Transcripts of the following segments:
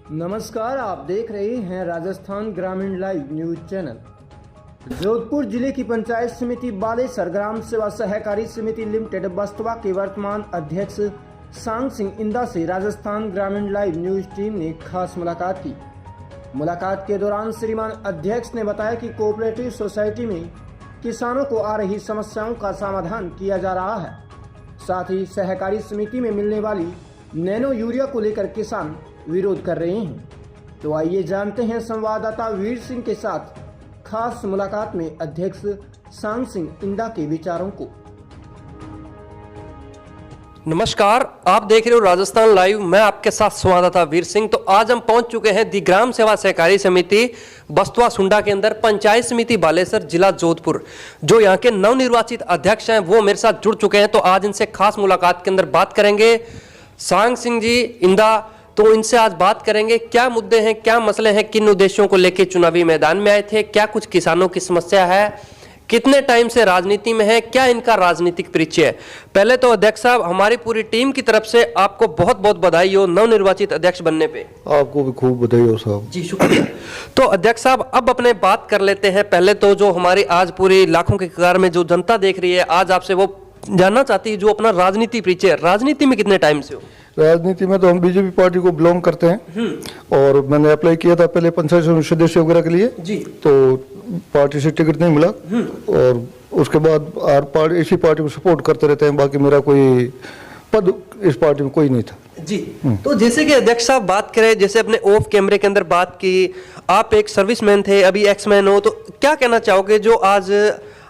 नमस्कार, आप देख रहे हैं राजस्थान ग्रामीण लाइव न्यूज चैनल। जोधपुर जिले की पंचायत समिति बालेसर ग्राम सेवा सहकारी समिति लिमिटेड बस्तवा के वर्तमान अध्यक्ष सांग सिंह इंदा से राजस्थान ग्रामीण लाइव न्यूज टीम ने खास मुलाकात की। मुलाकात के दौरान श्रीमान अध्यक्ष ने बताया कि कोऑपरेटिव सोसाइटी में किसानों को आ रही समस्याओं का समाधान किया जा रहा है। साथ ही सहकारी समिति में मिलने वाली नैनो यूरिया को लेकर किसान विरोध कर रहे हैं। तो आइए जानते हैं संवाददाता वीर सिंह के साथ खास मुलाकात में अध्यक्ष सांग सिंह इंदा के विचारों को। नमस्कार, आप देख रहे हो राजस्थान लाइव। मैं आपके साथ संवाददाता वीर सिंह। तो आज हम पहुंच चुके हैं दी ग्राम सेवा सहकारी समिति बस्तवा सुंडा के अंदर पंचायत समिति बालेसर जिला जोधपुर। जो यहाँ के नवनिर्वाचित अध्यक्ष हैं वो मेरे साथ जुड़ चुके हैं। तो आज इनसे खास मुलाकात के अंदर बात करेंगे। सांग सिंह जी इंदा, तो इनसे आज बात करेंगे क्या मुद्दे हैं, क्या मसले हैं, किन उद्देश्यों को लेकर चुनावी मैदान में आए थे, क्या कुछ किसानों की समस्या है, कितने टाइम से राजनीति में है, क्या इनका राजनीतिक परिचय है। पहले तो अध्यक्ष साहब, हमारी पूरी टीम की तरफ से आपको बहुत बहुत बधाई हो नवनिर्वाचित अध्यक्ष बनने पे। आपको भी खूब बधाई हो साहब। जी शुक्रिया। तो अध्यक्ष साहब, अब अपने बात कर लेते हैं। पहले तो जो हमारी आज पूरी लाखों की कतार में जो जनता देख रही है, आज आपसे वो जानना चाहती है जो अपना राजनीति परिचय। राजनीति में कितने टाइम से हो? राजनीति में तो हम बीजेपी पार्टी को बिलोंग करते हैं और मैंने अप्लाई किया था पहले पंचायत सदस्य वगैरह के लिए जी। तो पार्टी से टिकट नहीं मिला और उसके बाद हर पार्टी इसी पार्टी को सपोर्ट करते रहते हैं। बाकी मेरा कोई पद इस पार्टी में कोई नहीं था जी। तो जैसे कि अध्यक्ष साहब बात करें, जैसे अपने ऑफ कैमरे के अंदर बात की, आप एक सर्विसमैन थे, अभी एक्समैन हो, तो क्या कहना चाहोगे जो आज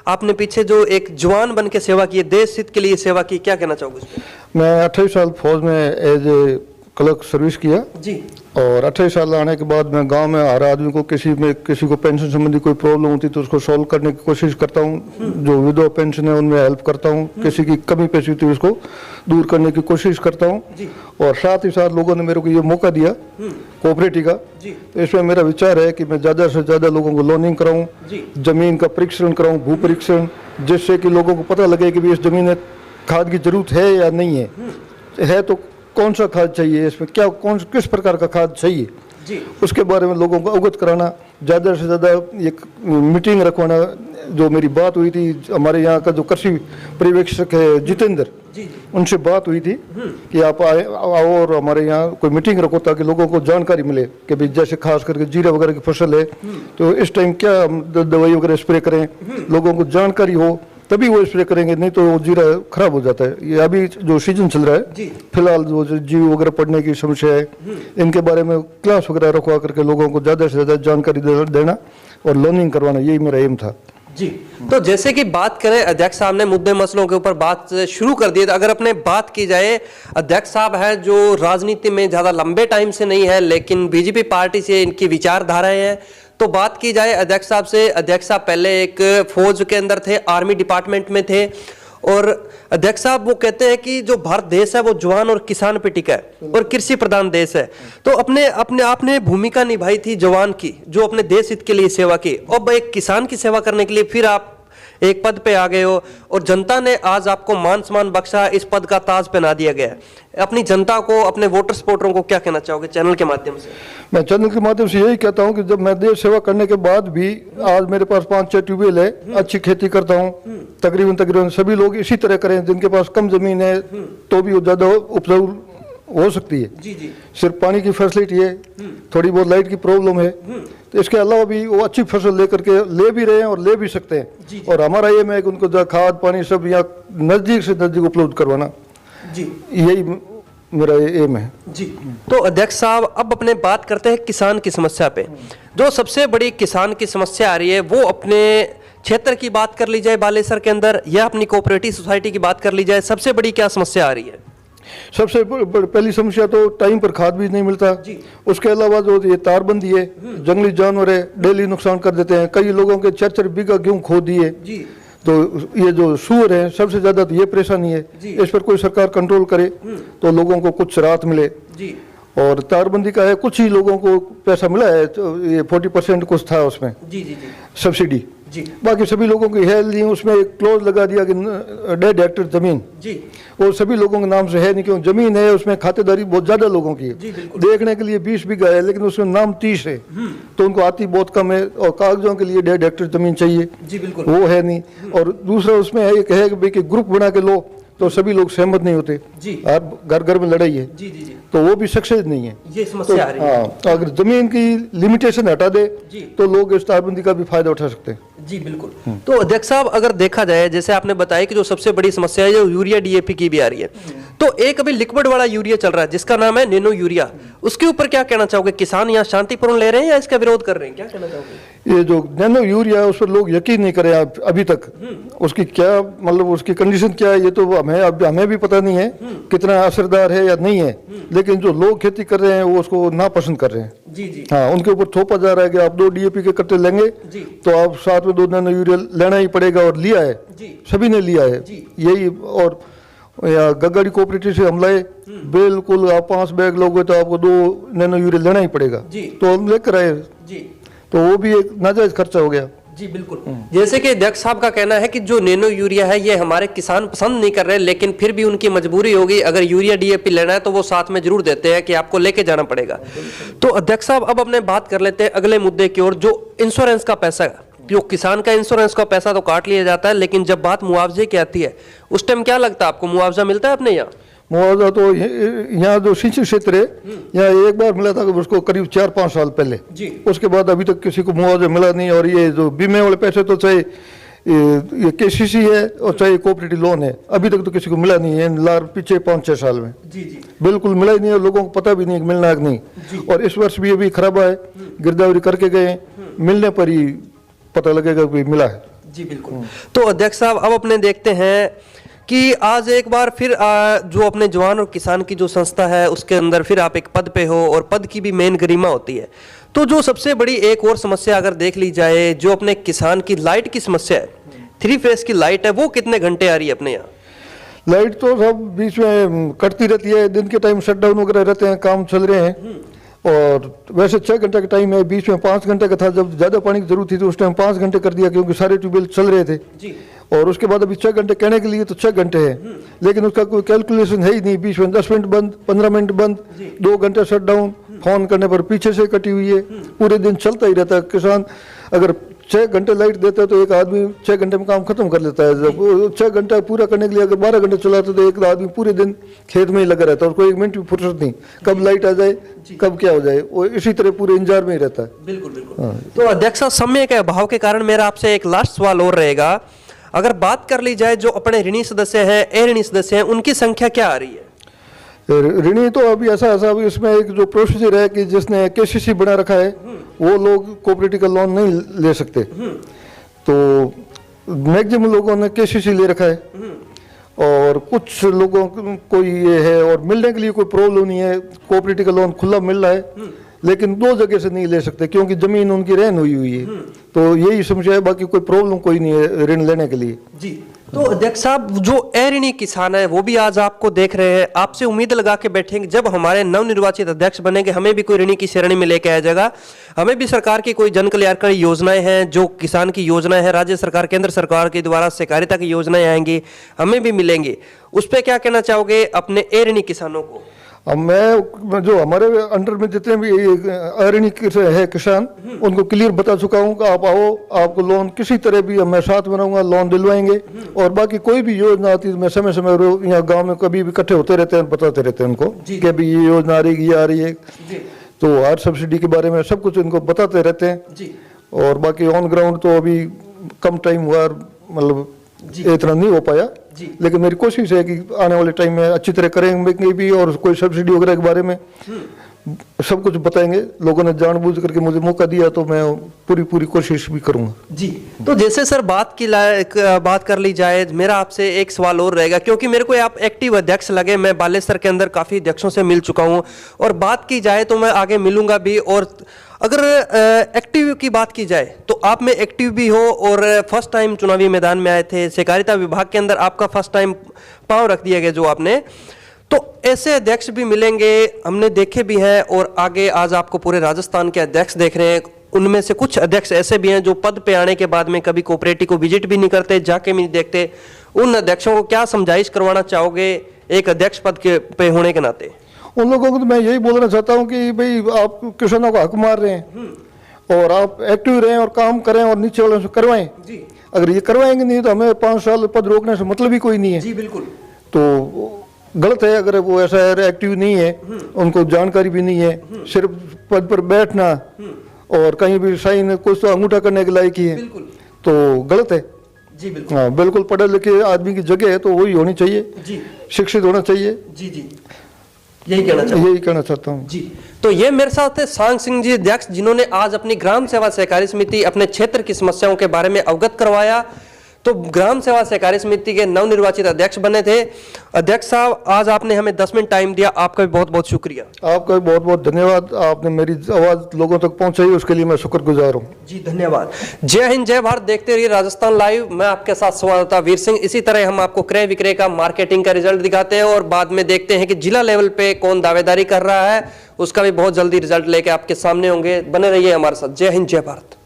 आपने पीछे जो एक जवान बन के सेवा की है, देश हित के लिए सेवा की, क्या कहना चाहोगे? मैं 28 साल फौज में एज ए क्लर्क सर्विस किया जी। और 28 साल आने के बाद मैं गांव में हर आदमी को किसी को पेंशन संबंधी कोई प्रॉब्लम होती तो उसको सॉल्व करने की कोशिश करता हूं। जो विधवा पेंशन है उनमें हेल्प करता हूं। किसी की कमी पेशी होती है उसको दूर करने की कोशिश करता हूं। और साथ ही साथ लोगों ने मेरे को ये मौका दिया कोऑपरेटिव का, तो इसमें मेरा विचार है कि मैं ज़्यादा से ज़्यादा लोगों को लोनिंग कराऊं, जमीन का परीक्षण कराऊं, भू परीक्षण, जिससे कि लोगों को पता लगे कि भी इस जमीन में खाद की जरूरत है या नहीं है तो कौन सा खाद चाहिए, इसमें क्या किस प्रकार का खाद चाहिए जी। उसके बारे में लोगों को अवगत कराना, ज़्यादा से ज़्यादा एक मीटिंग रखवाना। जो मेरी बात हुई थी हमारे यहाँ का जो कृषि पर्यवेक्षक है जितेंद्र जी, उनसे बात हुई थी कि आप आओ और हमारे यहाँ कोई मीटिंग रखो ताकि लोगों को जानकारी मिले कि भाई जैसे खास करके जीरा वगैरह की फसल है तो इस टाइम क्या दवाई वगैरह स्प्रे करें, लोगों को जानकारी हो तभी वो स्प्रे करेंगे, नहीं तो वो जीरा खराब हो जाता है। ये अभी जो सीजन चल रहा है फिलहाल जो जीव वगैरह पड़ने की समस्या है, इनके बारे में क्लास वगैरह रखवा करके लोगों को ज़्यादा से ज़्यादा जानकारी देना और लोनिंग करवाना, यही मेरा एम था जी। तो जैसे कि बात करें, अध्यक्ष साहब ने मुद्दे मसलों के ऊपर बात शुरू कर दी। तो अगर अपने बात की जाए, अध्यक्ष साहब है जो राजनीति में ज़्यादा लंबे टाइम से नहीं है लेकिन बीजेपी पार्टी से इनकी विचारधाराएं हैं। तो बात की जाए अध्यक्ष साहब से, अध्यक्ष साहब पहले एक फौज के अंदर थे, आर्मी डिपार्टमेंट में थे और अध्यक्ष साहब वो कहते हैं कि जो भारत देश है वो जवान और किसान पे टिका है और कृषि प्रधान देश है। तो अपने आपने भूमिका निभाई थी जवान की, जो अपने देश हित के लिए सेवा की, अब एक किसान की सेवा करने के लिए फिर आप एक पद पे आ गए हो और जनता ने आज आपको मान सम्मान बख्शा, इस पद का ताज पहना दिया गया है। अपनी जनता को, अपने वोटर सपोर्टरों को क्या कहना चाहोगे चैनल के माध्यम से? मैं चैनल के माध्यम से यही कहता हूं कि जब मैं देश सेवा करने के बाद भी आज मेरे पास 5-6 ट्यूबवेल है, अच्छी खेती करता हूं, तकरीबन सभी लोग इसी तरह करें। जिनके पास कम जमीन है तो भी वो ज्यादा उपजाऊ हो सकती है जी। सिर्फ पानी की फैसिलिटी है, थोड़ी बहुत लाइट की प्रॉब्लम है, तो इसके अलावा भी वो अच्छी फसल लेकर के ले भी रहे हैं और ले भी सकते हैं। और हमारा एम है कि उनको खाद पानी सब यहाँ नजदीक से नजदीक उपलब्ध करवाना जी, यही मेरा एम है जी। तो अध्यक्ष साहब, अब अपने बात करते हैं किसान की समस्या पे। जो सबसे बड़ी किसान की समस्या आ रही है वो अपने क्षेत्र की बात कर ली जाए बालेसर के अंदर या अपनी कोऑपरेटिव सोसाइटी की बात कर ली जाए, सबसे बड़ी क्या समस्या आ रही है? सबसे पहली समस्या तो टाइम पर खाद भी नहीं मिलता जी। उसके अलावा जो ये तारबंदी है, जंगली जानवर है, डेली नुकसान कर देते हैं। कई लोगों के 4-4 बीघा गेहूं खो दिए। तो ये जो सूअर है सबसे ज्यादा तो ये परेशानी है, इस पर कोई सरकार कंट्रोल करे तो लोगों को कुछ राहत मिले जी। और तारबंदी का है, कुछ ही लोगों को पैसा मिला है, तो ये 40% कुछ था उसमें जी सब्सिडी जी। बाकी सभी लोगों की है नहीं, उसमें एक क्लोज लगा दिया कि डेढ़ हेक्टेयर जमीन जी। और सभी लोगों के नाम से है नहीं, क्यों जमीन है उसमें खातेदारी बहुत ज्यादा लोगों की है। देखने के लिए 20 बीघा है लेकिन उसमें नाम 30 है, तो उनको आती बहुत कम है और कागजों के लिए 1.5 हेक्टेयर जमीन चाहिए जी बिल्कुल, वो है नहीं। और दूसरा उसमें है कि ग्रुप बना के लो, तो सभी लोग सहमत नहीं होते जी। आप घर घर में लड़ाई है जी जी जी, तो वो भी सक्सेस नहीं है, ये समस्या आ रही है। हाँ, तो अगर जमीन की लिमिटेशन हटा दे जी। तो लोग इस तारबंदी का भी फायदा उठा सकते हैं। जी बिल्कुल। तो अध्यक्ष साहब अगर देखा जाए, जैसे आपने बताया कि जो सबसे बड़ी समस्या है जो यूरिया डीएपी की भी आ रही है, तो एक अभी लिक्विड वाला यूरिया चल रहा है जिसका नाम है नैनो यूरिया, उसके ऊपर क्या कहना चाहोगे? किसान यहाँ शांतिपूर्ण ले रहे हैं या इसका विरोध कर रहे हैं, क्या कहना चाहोगे? ये जो नैनो यूरिया है उस पर लोग यकीन नहीं करे अभी तक, उसकी क्या मतलब उसकी कंडीशन क्या है ये तो हमें भी पता नहीं है कितना असरदार है या नहीं है, लेकिन जो लोग खेती कर रहे हैं वो उसको नापसंद कर रहे हैं। जी जी, हाँ, उनके ऊपर थोपा जा रहा है कि आप 2 DAP के कट्टे लेंगे तो आप साथ में 2 नैनो यूरिया लेना ही पड़ेगा, और लिया है सभी ने लिया है यही। और या गगाड़ी कोऑपरेटिव से हम लाए, बिल्कुल आप 5 बैग लोगे तो आपको 2 नैनो यूरिया लेना ही पड़ेगा, तो हम लेकर आए जी, तो वो भी एक नाजायज खर्चा हो गया। जी बिल्कुल। जैसे कि अध्यक्ष साहब का कहना है कि जो नैनो यूरिया है ये हमारे किसान पसंद नहीं कर रहे, लेकिन फिर भी उनकी मजबूरी होगी, अगर यूरिया डीएपी लेना है तो वो साथ में जरूर देते हैं कि आपको लेके जाना पड़ेगा। तो अध्यक्ष साहब अब अपने बात कर लेते हैं अगले मुद्दे की ओर, जो इंश्योरेंस का पैसा, जो किसान का इंश्योरेंस का पैसा तो काट लिया जाता है, लेकिन जब बात मुआवजे की आती है उस टाइम क्या लगता है आपको, मुआवजा मिलता है अपने यहाँ? मुआवजा तो यहाँ जो सिंचित क्षेत्र है यहाँ एक बार मिला था उसको करीब 4-5 साल पहले जी। उसके बाद अभी तक किसी को मुआवजा मिला नहीं। और ये जो बीमे वाले पैसे तो चाहे ये KCC है और चाहे कोऑपरेटिव लोन है, अभी तक तो किसी को मिला नहीं है लार पीछे 5-6 साल में जी जी। बिल्कुल मिला ही नहीं है, लोगों को पता भी नहीं मिलना है कि नहीं। और इस वर्ष भी अभी खराबा है, गिरदावरी करके गए, मिलने पर ही पता लगेगा कि मिला है जी बिल्कुल। तो अध्यक्ष साहब अब अपने देखते हैं कि आज एक बार फिर जो अपने जवान और किसान की जो संस्था है उसके अंदर फिर आप एक पद पे हो, और पद की भी मेन गरिमा होती है। तो जो सबसे बड़ी एक और समस्या अगर देख ली जाए, जो अपने किसान की लाइट की समस्या है, 3 फेज की लाइट है, वो कितने घंटे आ रही है अपने यहाँ? लाइट तो सब बीच में कटती रहती है, दिन के टाइम शटडाउन वगैरह रहते हैं, काम चल रहे हैं। और वैसे 6 घंटे का टाइम है, बीच में 5 घंटे का था, जब ज्यादा पानी की जरूरत थी तो उस टाइम 5 घंटे कर दिया क्योंकि सारे ट्यूबवेल चल रहे थे जी। और उसके बाद अभी 6 घंटे कहने के लिए तो 6 घंटे है, लेकिन उसका कोई कैलकुलेशन है ही नहीं। बीच में 10 मिनट बंद, 15 मिनट बंद, 2 घंटे शटडाउन, फोन करने पर पीछे से कटी हुई है, पूरे दिन चलता ही रहता है। किसान अगर 6 घंटे लाइट देता है तो एक आदमी 6 घंटे में काम खत्म कर लेता है। जब 6 घंटा पूरा करने के लिए अगर 12 घंटे चलाता तो एक आदमी पूरे दिन खेत में ही लगा रहता है, उसको 1 मिनट भी फुर्सत नहीं, कब लाइट आ जाए कब क्या हो जाए, वो इसी तरह पूरे इंतजार में ही रहता है। बिल्कुल बिल्कुल। तो अध्यक्ष समय के अभाव के कारण मेरा आपसे एक लास्ट सवाल और रहेगा, अगर बात कर ली जाए जो अपने ऋणी सदस्य हैं, अऋणी सदस्य हैं, उनकी संख्या क्या आ रही है? ऋणी तो अभी ऐसा इसमें एक जो प्रोसीजर है कि जिसने KCC बना रखा है वो लोग कोऑपरेटिव का लोन नहीं ले सकते, तो मैक्सिमम लोगों ने KCC ले रखा है और कुछ लोगों को ये है, और मिलने के लिए कोई प्रॉब्लम नहीं है, कोऑपरेटिव का लोन खुला मिल रहा है, लेकिन 2 जगह से नहीं ले सकते क्योंकि जमीन उनकी रहन हुई है, तो यही समस्या है, बाकी कोई प्रॉब्लम कोई नहीं है ऋण लेने के लिए जी। तो अध्यक्ष साहब जो अऋणी किसान है वो भी आज आपको देख रहे हैं, आपसे उम्मीद लगा के बैठेंगे जब हमारे नवनिर्वाचित अध्यक्ष बनेंगे हमें भी कोई ऋणी की श्रेणी में लेके आया जाएगा, हमें भी सरकार की कोई जन कल्याणकारी योजनाएं हैं, जो किसान की योजनाएं हैं, राज्य सरकार केंद्र सरकार के द्वारा सहकारिता की योजनाएं आएंगी, हमें भी मिलेंगी, उस पर क्या कहना चाहोगे अपने अऋणी किसानों को? अब मैं जो हमारे अंडर में जितने भी अऋणी है किसान उनको क्लियर बता चुका हूँ कि आप आओ, आपको लोन किसी तरह भी मैं साथ में रहूँगा, लोन दिलवाएंगे। और बाकी कोई भी योजना आती है मैं समय समय यहाँ गांव में कभी भी इकट्ठे होते रहते हैं, बताते रहते हैं उनको कि अभी ये योजना आ रही है, ये आ रही है, तो हर सब्सिडी के बारे में सब कुछ इनको बताते रहते हैं। और बाकी ऑन ग्राउंड तो अभी कम टाइम हुआ, मतलब इतना नहीं हो पाया, लेकिन मेरी कोशिश है कि आने वाले टाइम में अच्छी तरह करेंगे भी, और कोई सब्सिडी वगैरह के बारे में सब कुछ बताएंगे। लोगों ने जानबूझ करके मुझे मौका दिया तो मैं पूरी कोशिश भी करूंगा जी। तो जैसे सर बात कर ली जाए, मेरा आपसे एक सवाल और रहेगा, क्योंकि मेरे को आप एक्टिव अध्यक्ष लगे, मैं बालेसर के अंदर काफी अध्यक्षों से मिल चुका हूं, और बात की जाए तो मैं आगे मिलूंगा भी, और अगर एक्टिव की बात की जाए तो आप में एक्टिव भी हो, और फर्स्ट टाइम चुनावी मैदान में आए थे, सहकारिता विभाग के अंदर आपका फर्स्ट टाइम पांव रख दिया गया जो आपने, तो ऐसे अध्यक्ष भी मिलेंगे, हमने देखे भी हैं, और आगे आज आपको पूरे राजस्थान के अध्यक्ष देख रहे हैं, उनमें से कुछ अध्यक्ष ऐसे भी हैं जो पद पे आने के बाद में कभी कोऑपरेटिव को विजिट भी नहीं करते, जाके भी नहीं देखते। उन अध्यक्षों को क्या समझाइश करवाना चाहोगे एक अध्यक्ष पद के पे होने के नाते? उन लोगों को तो मैं यही बोलना चाहता हूँ कि भाई आप किसानों को हक मार रहे हैं और आप एक्टिव रहें और काम करें और नीचे वालों से करवाएं। अगर ये करवाएंगे नहीं तो हमें 5 साल पद रोकने से मतलब ही कोई नहीं है। जी बिल्कुल। तो गलत है अगर वो ऐसा एक्टिव नहीं है, उनको जानकारी भी नहीं है, सिर्फ पद पर बैठना और कहीं भी साइन कुछ तो अंगूठा करने के लायक ही है, तो गलत है। जी बिल्कुल। हाँ बिल्कुल, पढ़े लिखे आदमी की जगह है तो वही होनी चाहिए, जी शिक्षित होना चाहिए। जी जी, यही कहना चाहता हूँ जी। तो ये मेरे साथ थे सांग सिंह जी अध्यक्ष, जिन्होंने आज अपनी ग्राम सेवा सहकारी समिति अपने क्षेत्र की समस्याओं के बारे में अवगत करवाया। तो ग्राम सेवा सहकारी समिति के नवनिर्वाचित अध्यक्ष बने थे। अध्यक्ष साहब, आज आपने हमें 10 मिनट टाइम दिया, आपका भी बहुत बहुत शुक्रिया। आपका भी बहुत बहुत धन्यवाद, आपने मेरी आवाज लोगों तक पहुंचाई, उसके लिए मैं शुक्रगुजार हूँ। जी धन्यवाद। जय हिंद, जय भारत। देखते रहिए राजस्थान लाइव। मैं आपके साथ संवाददाता वीर सिंह। इसी तरह हम आपको क्रय विक्रय का, मार्केटिंग का रिजल्ट दिखाते हैं और बाद में देखते हैं कि जिला लेवल पे कौन दावेदारी कर रहा है, उसका भी बहुत जल्दी रिजल्ट लेके आपके सामने होंगे। बने रहिए हमारे साथ। जय हिंद, जय भारत।